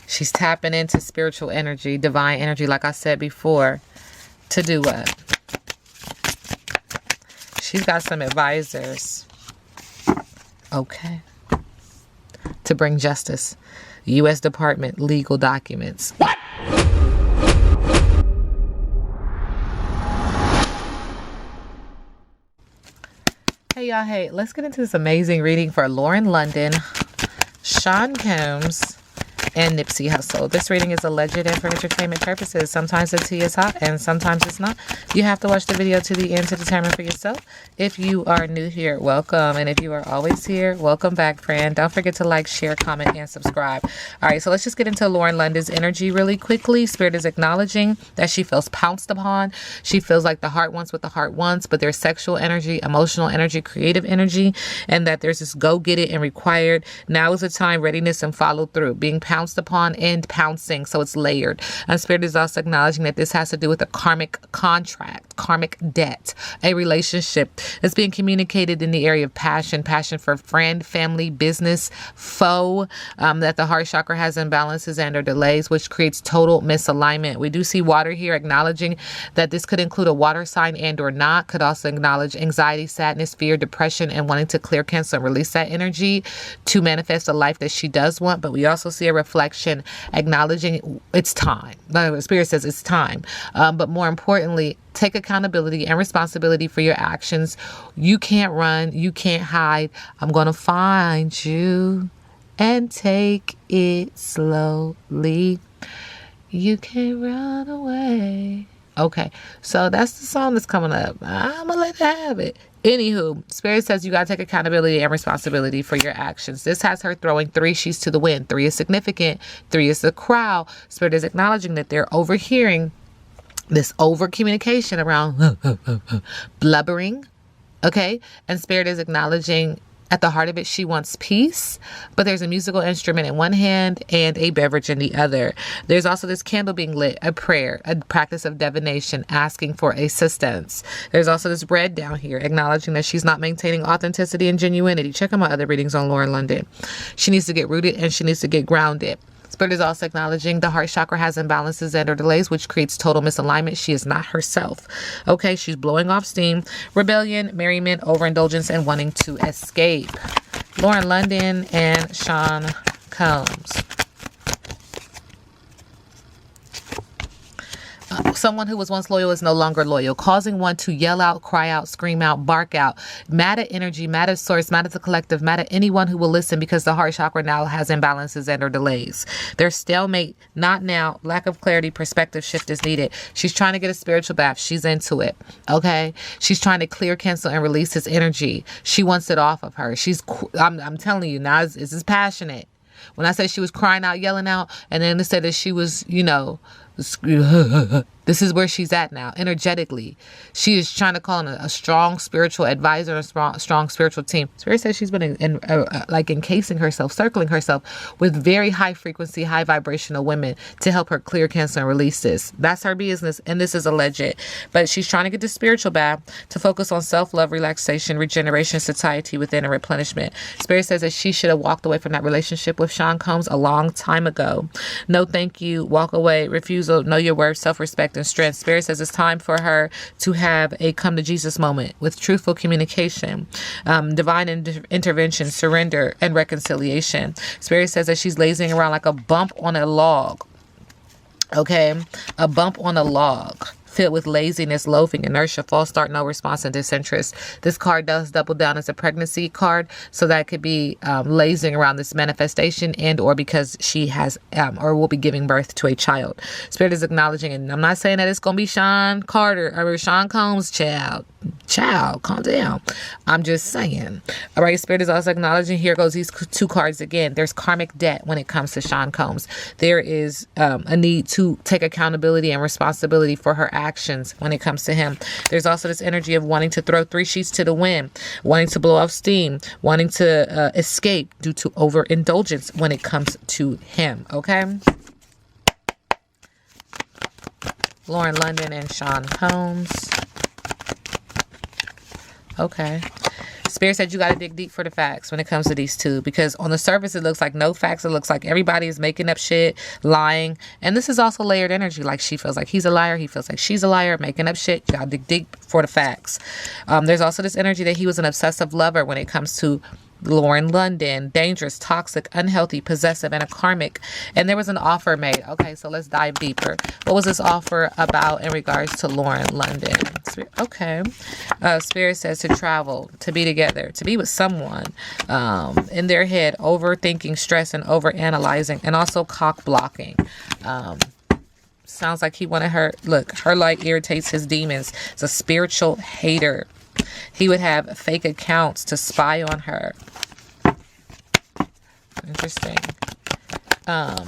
She's tapping into spiritual energy, divine energy, like I said before. To do what? She's got some advisors. Okay. To bring justice. U.S. Department legal documents. What? Hey, y'all. Hey, let's get into this amazing reading for Lauren London, Sean Combs, and Nipsey Hussle. This reading is alleged and for entertainment purposes. Sometimes the tea is hot and sometimes it's not. You have to watch the video to the end to determine for yourself. If you are new here, welcome. And if you are always here, welcome back, friend. Don't forget to like, share, comment, and subscribe. All right, so let's just get into Lauren London's energy really quickly. Spirit is acknowledging that she feels pounced upon. She feels like the heart wants what the heart wants, but there's sexual energy, emotional energy, creative energy, and that there's this go get it and required. Now is the time, readiness, and follow through. Being pounced upon and pouncing, so it's layered. And Spirit is also acknowledging that this has to do with a karmic contract, karmic debt, a relationship that's being communicated in the area of passion for friend, family, business, foe, that the heart chakra has imbalances and or delays, which creates total misalignment. We do see water here, acknowledging that this could include a water sign and or not. Could also acknowledge anxiety, sadness, fear, depression, and wanting to clear, cancel, and release that energy to manifest a life that she does want. But we also see a reflection acknowledging it's time. The Spirit says it's time. But more importantly, take accountability and responsibility for your actions. You can't run. You can't hide. I'm going to find you and take it slowly. You can't run away. Okay, so that's the song that's coming up. I'm going to let her have it. Anywho, Spirit says you got to take accountability and responsibility for your actions. This has her throwing 3 sheets to the wind. 3 is significant. 3 is the crowd. Spirit is acknowledging that they're overhearing this over communication around blubbering. Okay. And Spirit is acknowledging at the heart of it, she wants peace, but there's a musical instrument in one hand and a beverage in the other. There's also this candle being lit, a prayer, a practice of divination, asking for assistance. There's also this bread down here, acknowledging that she's not maintaining authenticity and genuinity. Check out my other readings on Lauren London. She needs to get rooted and she needs to get grounded. Spirit is also acknowledging the heart chakra has imbalances and or delays, which creates total misalignment. She is not herself. Okay, she's blowing off steam, rebellion, merriment, overindulgence, and wanting to escape. Lauren London and Sean Combs. Someone who was once loyal is no longer loyal, causing one to yell out, cry out, scream out, bark out. Mad at energy, mad at source, mad at the collective, mad at anyone who will listen, because the heart chakra now has imbalances and or delays. There's stalemate, not now, lack of clarity, perspective shift is needed. She's trying to get a spiritual bath. She's into it. Okay. She's trying to clear, cancel, and release his energy. She wants it off of her. I'm telling you now, this is passionate. When I say she was crying out, yelling out, and then they said that she was, this is where she's at now, energetically. She is trying to call in a strong spiritual advisor, a strong spiritual team. Spirit says she's been encasing herself, circling herself with very high frequency, high vibrational women to help her clear, cancel, and release this. That's her business, and this is alleged. But she's trying to get the spiritual bath to focus on self-love, relaxation, regeneration, satiety within, and replenishment. Spirit says that she should have walked away from that relationship with Sean Combs a long time ago. No thank you, walk away, refusal, know your worth, self-respect, and strength. Spirit says it's time for her to have a come to Jesus moment with truthful communication, divine intervention, surrender, and reconciliation. Spirit says that she's lazing around like a bump on a log. Okay, a bump on a log. Filled with laziness, loafing, inertia, false start, no response, and disinterest. This card does double down as a pregnancy card, so that could be lazing around this manifestation and or because she has or will be giving birth to a child. Spirit is acknowledging, and I'm not saying that it's going to be Sean Combs' child, calm down. I'm just saying. All right, Spirit is also acknowledging, here goes these 2 cards again. There's karmic debt when it comes to Sean Combs. There is a need to take accountability and responsibility for her actions when it comes to him. There's also this energy of wanting to throw 3 sheets to the wind, wanting to blow off steam, wanting to escape due to overindulgence when it comes to him. Okay. Lauren London and Sean Combs. Okay. Spirit said you got to dig deep for the facts when it comes to these two, because on the surface it looks like no facts. It looks like everybody is making up shit, lying. And this is also layered energy. Like she feels like he's a liar. He feels like she's a liar, making up shit. You got to dig deep for the facts. There's also this energy that he was an obsessive lover when it comes to Lauren London, dangerous, toxic, unhealthy, possessive, and a karmic. And there was an offer made. Okay, so let's dive deeper. What was this offer about in regards to Lauren London? Okay. Spirit says to travel, to be together, to be with someone. In their head, overthinking, stress, and overanalyzing, and also cock blocking. Sounds like he wanted her. Look, her light irritates his demons. It's a spiritual hater. He would have fake accounts to spy on her. Interesting. All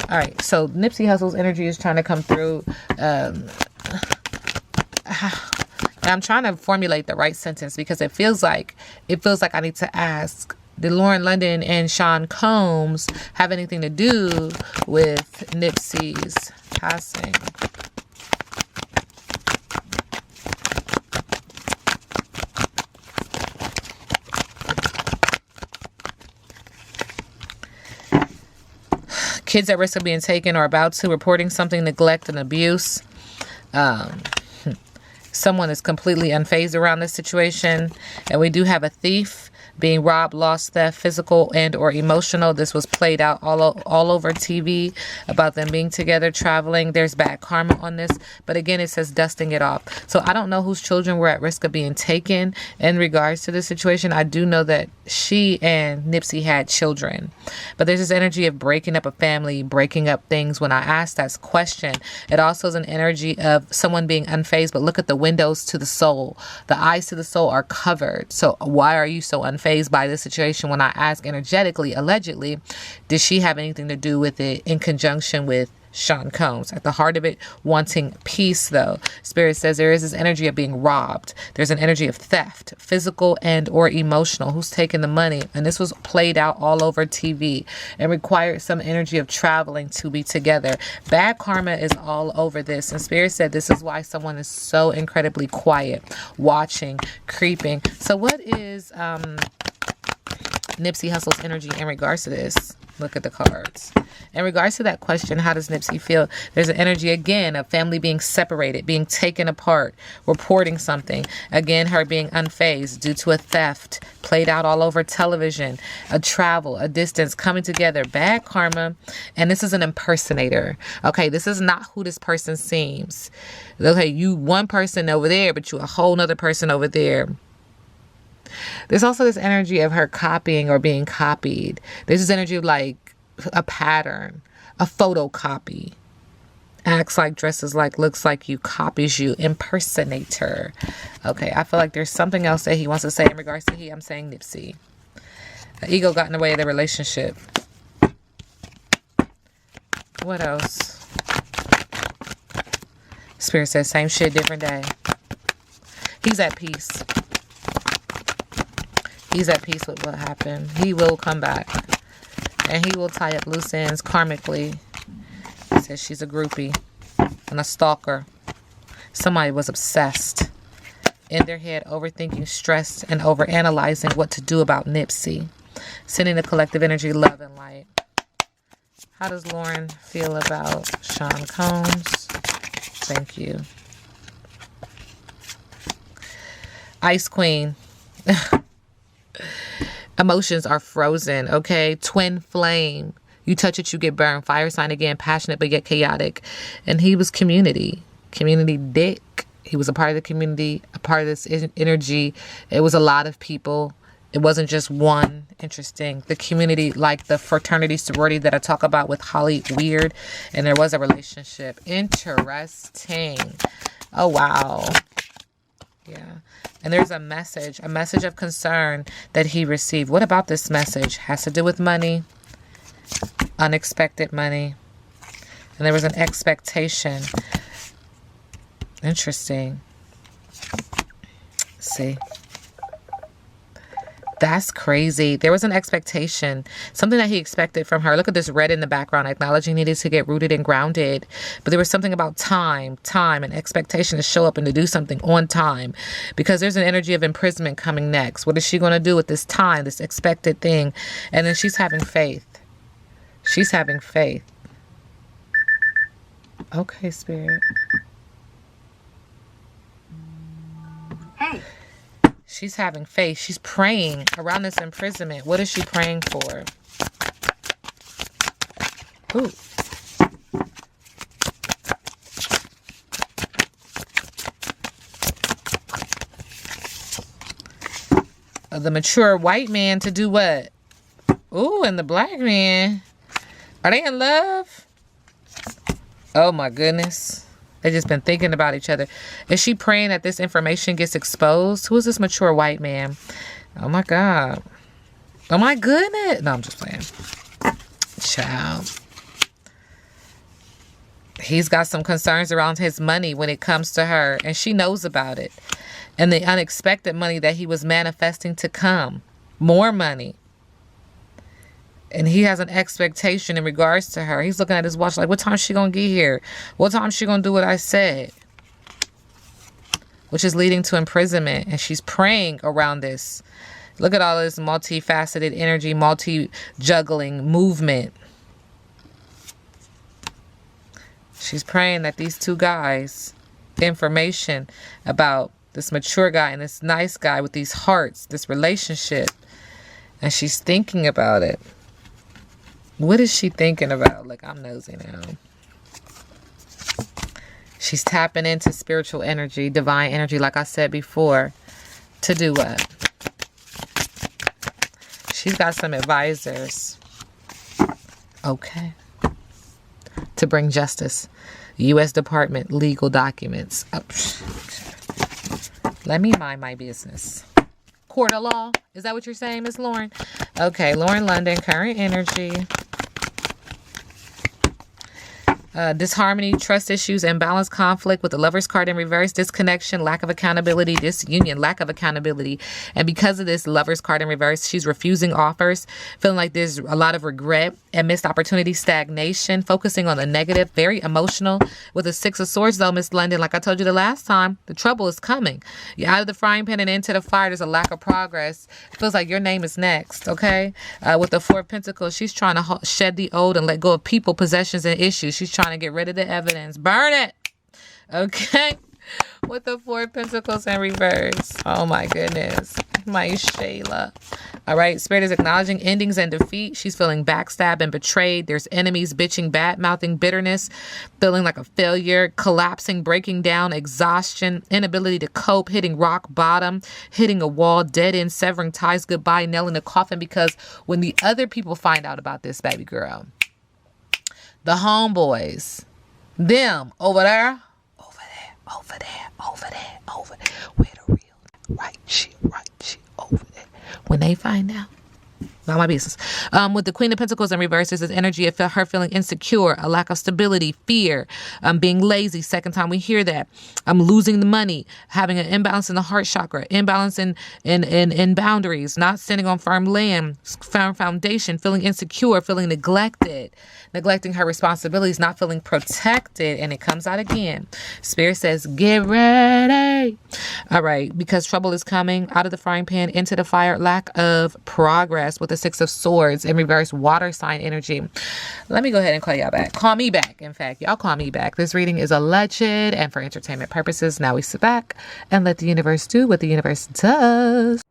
right, so Nipsey Hussle's energy is trying to come through. I'm trying to formulate the right sentence because it feels like I need to ask, did Lauren London and Sean Combs have anything to do with Nipsey's passing? Kids at risk of being taken or about to, reporting something, neglect and abuse. Someone is completely unfazed around this situation. And we do have a thief being robbed, lost, theft, physical and or emotional. This was played out all over TV about them being together, traveling. There's bad karma on this. But again, it says dusting it off. So I don't know whose children were at risk of being taken in regards to this situation. I do know that she and Nipsey had children. But there's this energy of breaking up a family, breaking up things. When I asked that question, it also is an energy of someone being unfazed. But look at the windows to the soul. The eyes to the soul are covered. So why are you so unfazed by this situation? When I ask energetically, allegedly, did she have anything to do with it in conjunction with Sean Combs? At the heart of it, wanting peace, though. Spirit says there is this energy of being robbed. There's an energy of theft, physical and or emotional. Who's taking the money? And this was played out all over TV and required some energy of traveling to be together. Bad karma is all over this. And Spirit said this is why someone is so incredibly quiet, watching, creeping. So what is Nipsey Hussle's energy in regards to this? Look at the cards. In regards to that question, how does Nipsey feel? There's an energy, again, of family being separated, being taken apart, reporting something. Again, her being unfazed due to a theft, played out all over television, a travel, a distance, coming together, bad karma. And this is an impersonator. Okay, this is not who this person seems. Okay, you one person over there, but you a whole nother person over there. There's also this energy of her copying or being copied. There's this energy of like a pattern, a photocopy. Acts like, dresses like, looks like you, copies you, impersonator. Okay, I feel like there's something else that he wants to say in regards to he. I'm saying Nipsey. The ego got in the way of the relationship. What else? Spirit says same shit, different day. He's at peace. He's at peace with what happened. He will come back. And he will tie up loose ends karmically. He says she's a groupie and a stalker. Somebody was obsessed. In their head, overthinking, stressed, and overanalyzing what to do about Nipsey. Sending the collective energy, love, and light. How does Lauren feel about Sean Combs? Thank you. Ice Queen. Emotions are frozen, okay? Twin flame. You touch it, you get burned. Fire sign again, passionate but yet chaotic. And he was community. Community dick. He was a part of the community, a part of this energy. It was a lot of people. It wasn't just one. Interesting. The community, like the fraternity, sorority that I talk about with Holly Weird. And there was a relationship. Interesting. Oh, wow. Yeah. And there's a message of concern that he received. What about this message? Has to do with money, unexpected money. And there was an expectation. Interesting. Let's see. That's crazy. There was an expectation, something that he expected from her. Look at this red in the background, acknowledging needed to get rooted and grounded. But there was something about time, and expectation to show up and to do something on time, because there's an energy of imprisonment coming next. What is she going to do with this time, this expected thing? And then she's having faith. She's having faith. Okay, Spirit. Hey. She's having faith. She's praying around this imprisonment. What is she praying for? Ooh. The mature white man to do what? Ooh, and the black man. Are they in love? Oh my goodness. They just been thinking about each other. Is she praying that this information gets exposed? Who is this mature white man? Oh my God. Oh my goodness. No, I'm just playing. Child. He's got some concerns around his money when it comes to her, and she knows about it. And the unexpected money that he was manifesting to come. More money. And he has an expectation in regards to her. He's looking at his watch like, what time is she going to get here? What time is she going to do what I said? Which is leading to imprisonment. And she's praying around this. Look at all this multifaceted energy, multi-juggling movement. She's praying that these two guys, information about this mature guy and this nice guy with these hearts, this relationship. And she's thinking about it. What is she thinking about? Like, I'm nosy now. She's tapping into spiritual energy, divine energy, like I said before. To do what? She's got some advisors. Okay. To bring justice. U.S. Department, legal documents. Oh, let me mind my business. Court of law. Is that what you're saying, Miss Lauren? Okay, Lauren London, current energy. Disharmony, trust issues, imbalance, conflict with the Lover's card in reverse, disconnection, lack of accountability, disunion, lack of accountability. And because of this Lover's card in reverse, she's refusing offers, feeling like there's a lot of regret and missed opportunity, stagnation, focusing on the negative, very emotional. With the Six of Swords, though, Miss London, like I told you the last time, the trouble is coming. You're out of the frying pan and into the fire. There's a lack of progress. It feels like your name is next, okay? With the Four of Pentacles, she's trying to shed the old and let go of people, possessions, and issues. She's trying to get rid of the evidence. Burn it. Okay. With the Four of Pentacles in reverse. Oh my goodness. My Shayla. All right. Spirit is acknowledging endings and defeat. She's feeling backstabbed and betrayed. There's enemies, bitching, bad-mouthing, bitterness, feeling like a failure, collapsing, breaking down, exhaustion, inability to cope, hitting rock bottom, hitting a wall, dead end, severing ties, goodbye, nailing the coffin. Because when the other people find out about this, baby girl, the homeboys, them over there, where the real right shit, over there. When they find out, not my business. With the Queen of Pentacles in reverse, there's this energy of her feeling insecure, a lack of stability, fear, being lazy. Second time we hear that. Losing the money, having an imbalance in the heart chakra, imbalance in boundaries, not standing on firm land, firm foundation, feeling insecure, feeling neglected, neglecting her responsibilities, not feeling protected. And it comes out again. Spirit says, get ready. All right, because trouble is coming out of the frying pan into the fire, lack of progress with the Six of Swords in reverse, water sign energy. Let me go ahead and call y'all back. Call me back. In fact, y'all call me back. This reading is alleged and for entertainment purposes. Now we sit back and let the universe do what the universe does.